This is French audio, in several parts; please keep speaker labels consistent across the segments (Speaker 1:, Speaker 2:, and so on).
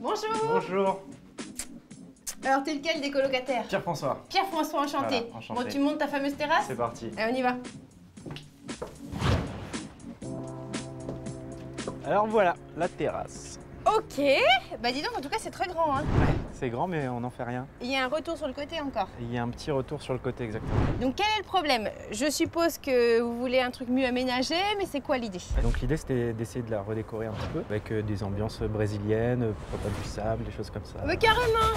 Speaker 1: Bonjour.
Speaker 2: Bonjour.
Speaker 1: Alors, t'es lequel des colocataires?
Speaker 2: Pierre-François.
Speaker 1: Pierre-François, enchanté.
Speaker 2: Voilà, enchanté.
Speaker 1: Bon, tu montes ta fameuse terrasse?
Speaker 2: C'est parti.
Speaker 1: Allez, on y va.
Speaker 2: Alors voilà, la terrasse.
Speaker 1: Ok. Bah dis donc, en tout cas, c'est très grand. Hein.
Speaker 2: C'est grand mais on n'en fait rien.
Speaker 1: Il y a un retour sur le côté encore.
Speaker 2: Il y a un petit retour sur le côté exactement.
Speaker 1: Donc, quel est le problème? Je suppose que vous voulez un truc mieux aménagé, mais c'est quoi l'idée?
Speaker 2: Donc l'idée c'était d'essayer de la redécorer un petit peu avec des ambiances brésiliennes, pourquoi pas du sable, des choses comme ça.
Speaker 1: Mais carrément.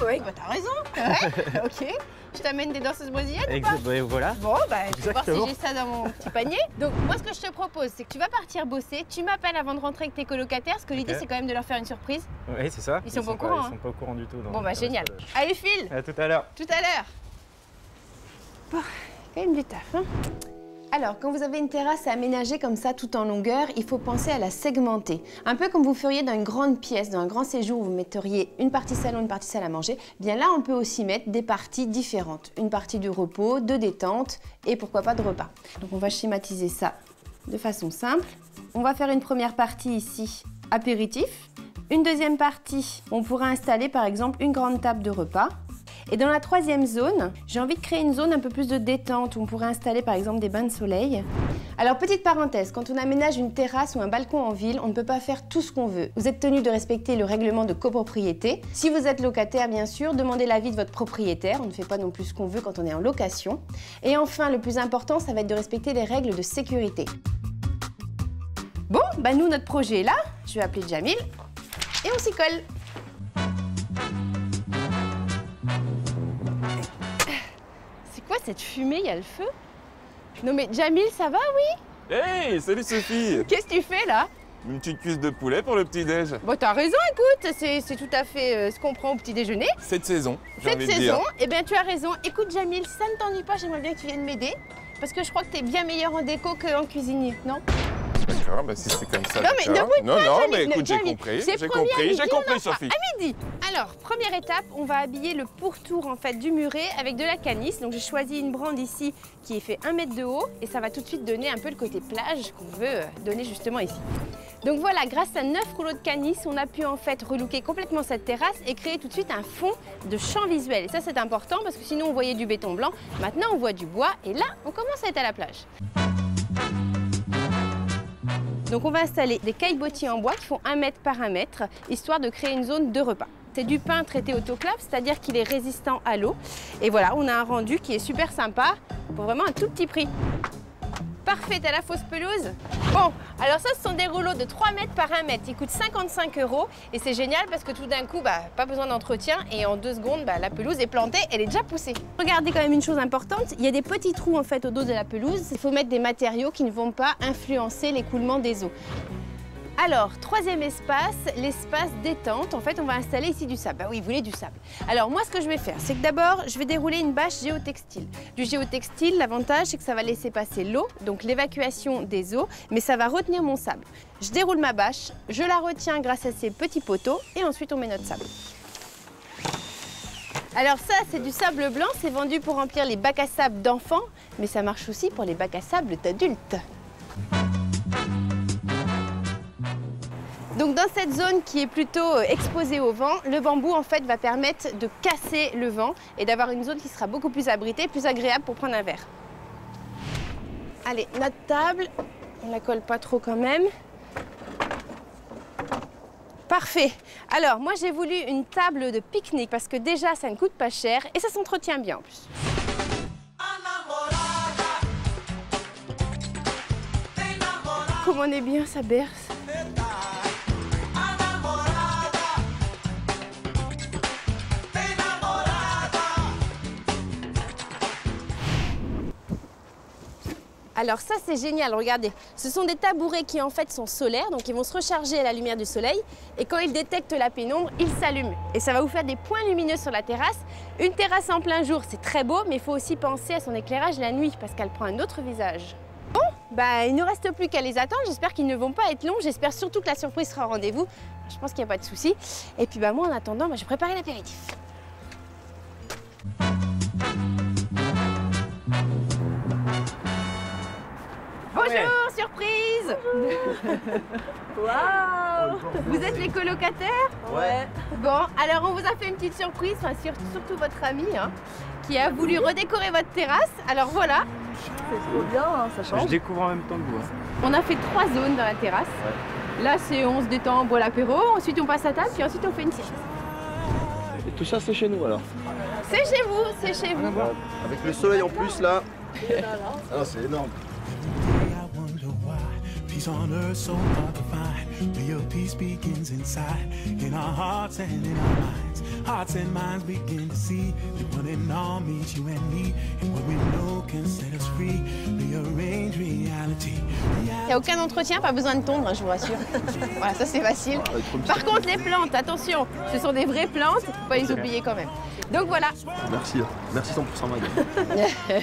Speaker 1: Ouais, bah t'as raison. Ouais, ok. Je t'amène des danseuses brésiliennes ou pas?
Speaker 2: Voilà.
Speaker 1: Bon, bah je vais voir si
Speaker 2: Exactement.
Speaker 1: j'ai ça dans mon petit panier. Donc moi, ce que je te propose, c'est que tu vas partir bosser, tu m'appelles avant de rentrer avec tes colocataires, parce que l'idée,
Speaker 2: Ok.
Speaker 1: c'est quand même de leur faire une surprise.
Speaker 2: Oui, c'est ça.
Speaker 1: Ils sont pas au courant,
Speaker 2: Ils
Speaker 1: hein.
Speaker 2: sont pas au courant du tout.
Speaker 1: Bon, bah génial. Allez, file.
Speaker 2: À tout à l'heure.
Speaker 1: Tout à l'heure. Bon, quand même du taf, hein. Alors, quand vous avez une terrasse à aménager comme ça tout en longueur, il faut penser à la segmenter. Un peu comme vous feriez dans une grande pièce, dans un grand séjour où vous metteriez une partie salon, une partie salle à manger. Bien là, on peut aussi mettre des parties différentes. Une partie de repos, de détente et pourquoi pas de repas. Donc on va schématiser ça de façon simple. On va faire une première partie ici, apéritif. Une deuxième partie, on pourra installer par exemple une grande table de repas. Et dans la troisième zone, j'ai envie de créer une zone un peu plus de détente où on pourrait installer par exemple des bains de soleil. Alors petite parenthèse, quand on aménage une terrasse ou un balcon en ville, on ne peut pas faire tout ce qu'on veut. Vous êtes tenu de respecter le règlement de copropriété. Si vous êtes locataire, bien sûr, demandez l'avis de votre propriétaire. On ne fait pas non plus ce qu'on veut quand on est en location. Et enfin, le plus important, ça va être de respecter les règles de sécurité. Bon, bah nous, notre projet est là. Je vais appeler Jamil et on s'y colle. C'est quoi cette fumée? Il y a le feu? Non mais Jamil, ça va, oui?
Speaker 3: Hey, salut Sophie!
Speaker 1: Qu'est-ce que tu fais là?
Speaker 3: Une petite cuisse de poulet pour le petit-déj.
Speaker 1: Bon, t'as raison, écoute, c'est tout à fait ce qu'on prend au petit déjeuner.
Speaker 3: Cette saison, j'ai
Speaker 1: Cette
Speaker 3: envie de
Speaker 1: saison,
Speaker 3: dire.
Speaker 1: eh bien tu as raison. Écoute Jamil, ça ne t'ennuie pas, j'aimerais bien que tu viennes m'aider. Parce que je crois que t'es bien meilleur en déco qu'en cuisinier, non?
Speaker 3: D'accord, bah si c'est comme ça.
Speaker 1: Non mais
Speaker 3: d'accord.
Speaker 1: n'avoue pas,
Speaker 3: non,
Speaker 1: Jamil.
Speaker 3: mais écoute, j'ai
Speaker 1: Jamil,
Speaker 3: compris,
Speaker 1: c'est
Speaker 3: j'ai
Speaker 1: promis à
Speaker 3: compris,
Speaker 1: midi,
Speaker 3: j'ai
Speaker 1: on en
Speaker 3: compris
Speaker 1: fera.
Speaker 3: Sophie.
Speaker 1: À midi. Alors, première étape, on va habiller le pourtour en fait du muret avec de la canisse. Donc j'ai choisi une brande ici qui est fait 1 mètre de haut et ça va tout de suite donner un peu le côté plage qu'on veut donner justement ici. Donc voilà, grâce à 9 rouleaux de canisse, on a pu en fait relooker complètement cette terrasse et créer tout de suite un fond de champ visuel. Et ça c'est important parce que sinon on voyait du béton blanc, maintenant on voit du bois et là on commence à être à la plage. Donc on va installer des caillebotis en bois qui font 1 mètre par 1 mètre, histoire de créer une zone de repas. C'est du pin traité autoclave, c'est-à-dire qu'il est résistant à l'eau. Et voilà, on a un rendu qui est super sympa pour vraiment un tout petit prix. Parfait, t'as la fausse pelouse? Bon, alors ça, ce sont des rouleaux de 3 mètres par 1 mètre. Ils coûtent 55 € et c'est génial parce que tout d'un coup, pas besoin d'entretien et en 2 secondes, la pelouse est plantée, elle est déjà poussée. Regardez quand même une chose importante, il y a des petits trous en fait au dos de la pelouse. Il faut mettre des matériaux qui ne vont pas influencer l'écoulement des eaux. Alors, troisième espace, l'espace détente. En fait, on va installer ici du sable. Bah oui, vous voulez du sable. Alors moi, ce que je vais faire, c'est que d'abord, je vais dérouler une bâche géotextile. Du géotextile, l'avantage, c'est que ça va laisser passer l'eau, donc l'évacuation des eaux, mais ça va retenir mon sable. Je déroule ma bâche, je la retiens grâce à ces petits poteaux, et ensuite on met notre sable. Alors ça, c'est du sable blanc, c'est vendu pour remplir les bacs à sable d'enfants, mais ça marche aussi pour les bacs à sable d'adultes. Donc dans cette zone qui est plutôt exposée au vent, le bambou en fait va permettre de casser le vent et d'avoir une zone qui sera beaucoup plus abritée, plus agréable pour prendre un verre. Allez, notre table, on la colle pas trop quand même. Parfait. Alors moi j'ai voulu une table de pique-nique parce que déjà ça ne coûte pas cher et ça s'entretient bien en plus. Comme on est bien, ça berce. Alors ça c'est génial, regardez, ce sont des tabourets qui en fait sont solaires, donc ils vont se recharger à la lumière du soleil et quand ils détectent la pénombre, ils s'allument et ça va vous faire des points lumineux sur la terrasse. Une terrasse en plein jour c'est très beau, mais il faut aussi penser à son éclairage la nuit parce qu'elle prend un autre visage. Bon, il ne reste plus qu'à les attendre, j'espère qu'ils ne vont pas être longs, j'espère surtout que la surprise sera au rendez-vous, je pense qu'il n'y a pas de souci. Et puis moi en attendant, je vais préparer l'apéritif. Bonjour, surprise! surprise.
Speaker 4: Waouh!
Speaker 1: Vous êtes les colocataires?
Speaker 4: Ouais.
Speaker 1: Bon, alors on vous a fait une petite surprise, enfin surtout votre ami, hein, qui a voulu redécorer votre terrasse. Alors voilà,
Speaker 4: C'est trop bien, hein, ça
Speaker 2: Je
Speaker 4: change.
Speaker 2: découvre en même temps que vous. Hein.
Speaker 1: on a fait 3 zones dans la terrasse. Là, c'est on se détend, on boit l'apéro, ensuite on passe à table, puis ensuite on fait une sieste.
Speaker 5: Et tout ça, c'est chez nous alors.
Speaker 1: C'est chez vous, c'est chez vous.
Speaker 5: Avec le soleil en plus là. Ah, c'est énorme.
Speaker 6: I wonder why peace on earth so hard to find. Real peace begins inside, in our hearts and in our minds. Hearts and minds begin to see that one and all means you and me, and what we know can set us free. Rearrange reality.
Speaker 1: Il n'y a aucun entretien, pas besoin de tondre, hein, je vous rassure. Voilà, ça c'est facile. Par contre, les plantes, attention, ce sont des vraies plantes, faut pas les oublier quand même. Donc voilà.
Speaker 5: Merci, merci 100% Mag.